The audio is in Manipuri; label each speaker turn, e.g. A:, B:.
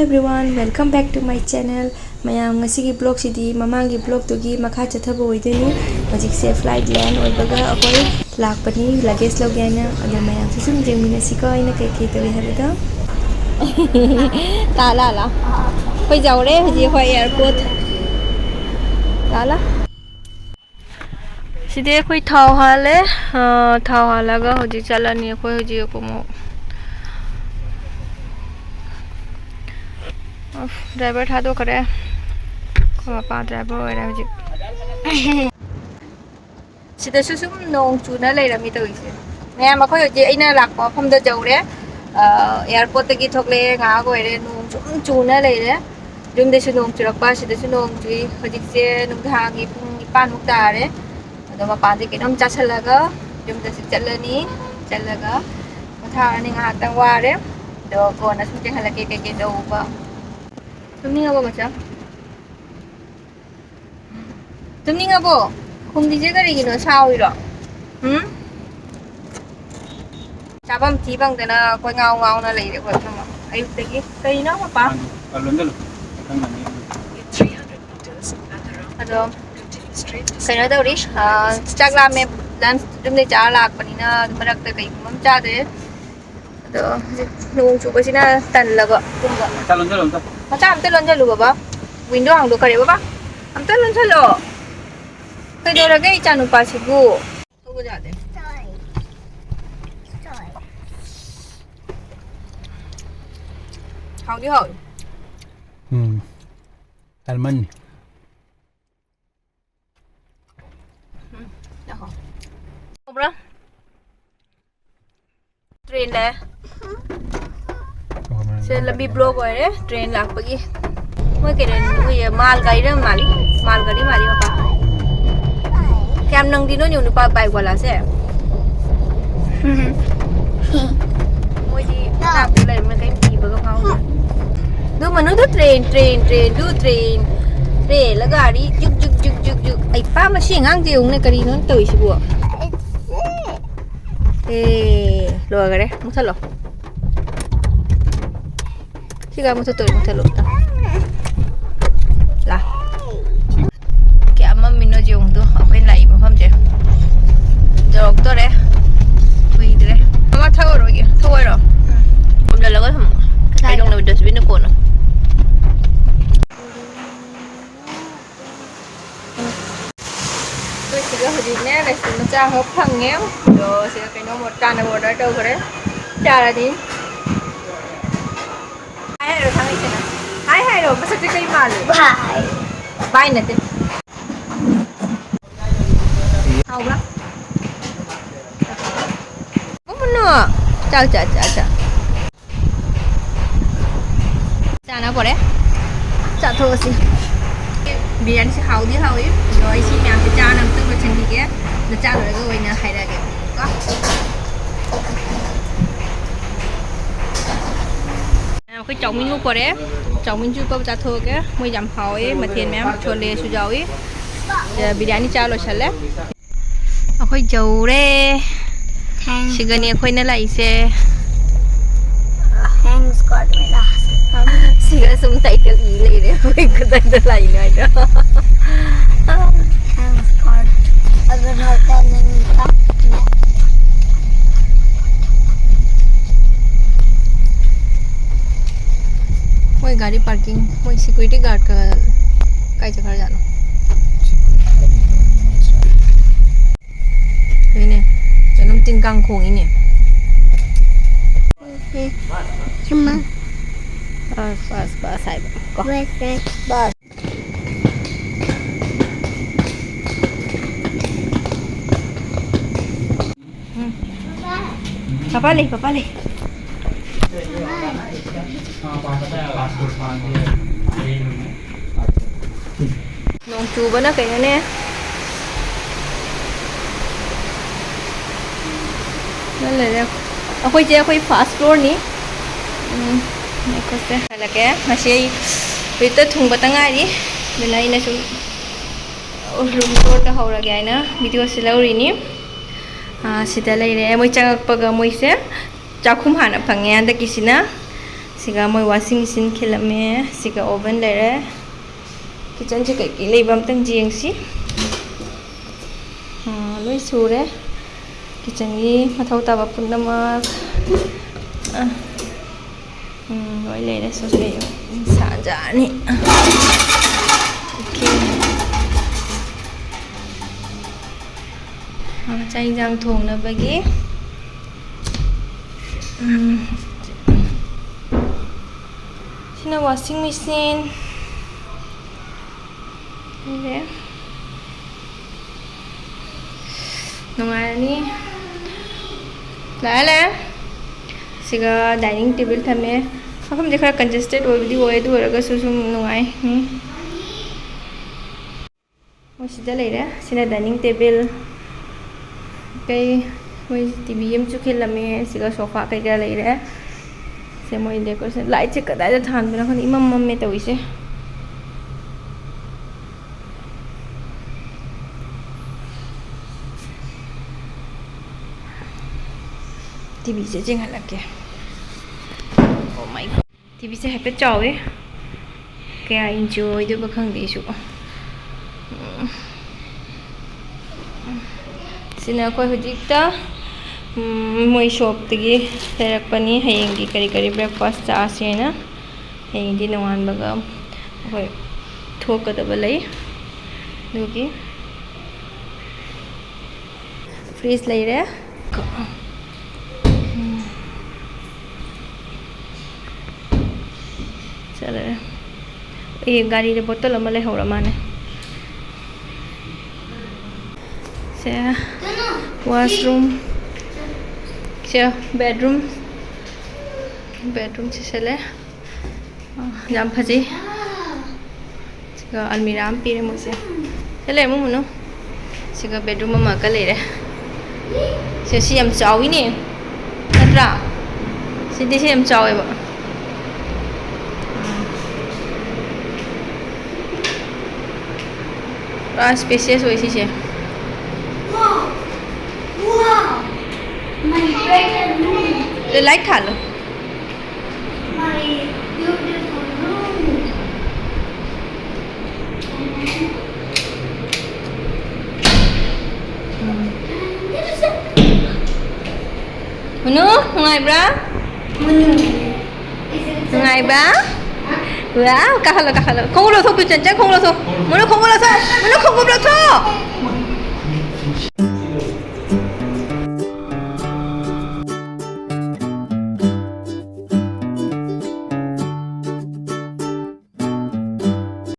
A: everyone, welcome back to my channel. mayam ngasigi vlog sidi mamangi vlog togi makha chathaba oideni. Hojik se flight land oibaga akoi laakpani luggage logena ade mayam sum jengmina siko aina kai kai tawi habada. Ta la koi jaure hoji koi airport la sidi koi thau halaga hoji chalani koi hoji ko mo driver था तो करे पापा driver हो रहा है जी सिद्ध सुसुम नोंग चुना ले रहा मितो इसे मैं हम कोई जे इन्हें लाख पाप हम तो जाऊँ रे एयरपोर्ट तक की थोक ले गाँव को रे नोंग चुना ले रे जुम देश नोंग चुरक पास सिद्ध सु नोंग चुई होजिक से नोंग धांगी पान मुक्ता रे तो वह पांच के नोंग चाचल लगा जुम देश चल लगा मथा निंग हाथ वारे तो कौन असुचे हल्के के दो बा Tumning apa macam? Tumning apa? Kum di jaga lagi no sao iro. Cabam tibang dana kau ngau na lagi deh kau nama. Ayu lagi. Kau ina apa?
B: Alun dulu.
A: Aduh. Kau na tahu rish. Cakla me lunch jumlah cakla aku ni na merak tak kau mam cakde. Aduh. Nung cuba sih na tan laga.
B: Alun dulu.
A: Macam am telon jalu bapa, window hang do kare bapa, am telon jalu. Kau jauh lagi ikan upah sibu, tu gua jadi. Hau di hau.
B: Almond.
A: Dah hau. Apa? Train dah. से लंबी ब्लॉग हो रहे ट्रेन लाग पगी मैं कह रहे ये मालगाड़ी माली पापा कैम नंग दिनो न्यू नुपा बाइक वाला से मुझे नाम तो ले मैं कहीं पी बगा खाऊं दो मनु तो ट्रेन लगाड़ी जुक आई पा मशीन आंग जे उन्हें करी नो तो इसी बुआ लो अगरे मुझे लो Siga mo tutul mo talok ta. Lah. Kaya mami no jung do. Ako yung lai mo famse. Jorok to re. Uy dire. Mama tawar ogi. Tawar ro. Umlalaga mo. Ay dong na dustbin ko no. Tôi siga hojik ne restaurant ma cha hop phang ngem. Do siga kaino mo ta na order to kare. Chara din. Hai rồi, masa tu kau malu. Bye nanti. Tahu tak? Kau mana? Cak. Sana apa deh? Cak tu sih. Biar si hau dia. Rồi si mèo si cha nằm tương với chân đi kia. Nó cha rồi cái này hay là cái. Có. Cái chồng mình mua qua đấy, chồng mình chưa có trả thua cái, mới giảm hỏi mà tiền mẹ cho lê su dầu ấy, biryani cha lo chả lẽ, khơi dầu đấy, chỉ cần này khơi nó lại xe,
C: hang squad mới là,
A: chỉ cần súng tay tiêu ý lấy đấy, khơi cái tay nó lại này đó,
C: hang squad, ở bên hồ tên mình tóc.
A: मैं गाड़ी पार्किंग मैं सिक्योरिटी गार्ड का कई जगह जाना ini jangan tingkang kong ini
C: Cuma
A: bas saya kok
C: bas
A: papa leh nong chuba na kaya ne nalala ako'y fast floor ni ako se halake masih itu thung batangari belai na su room tour ta haura gaya na video silauri ni sida lai re moi changak paga moi se chakhum hana phangya da kisina siga moi washing machine khilame siga oven lere kitchen che kai leibam tang jing si loi sure kitchen gi mathau ta ba punama loi lere so se sa ja ni okay chai jang thong na bagi sina washing machine ini nungai ni lale siga dining table thame mafam je khara congested oidi oe du raga su sum nungai ni mo sida leire sina dining table kai moi tv em chu khilame siga sofa kai ga leire se moi decoration light che kada da than bena khani imam mam me tawise tv se jing halake oh my god tv se happy chawe kaya enjoy du bakhang de su sina ko hujikta moi shop tigi terak pani hayengi kari breakfast cha asena hayengi nawan baga hoi thokada balai dogi freeze laire चले ये गाड़ी रे बोतल अमले होरा माने से washroom से bedroom से चले जाम फजी सिगा अलमीरा में पीरे मुझे चले मुनो सिगा bedroom में का ले रहे से हम चावी नहीं नत्रा सीधे से हम चावे बा स्पेसियस वैसी है लाइट खा लो Munu, nungaibra? Nungaibra? Wow, kahalo. Kung ulo to, pichanja, kung ulo to. Munu, kung ulo to.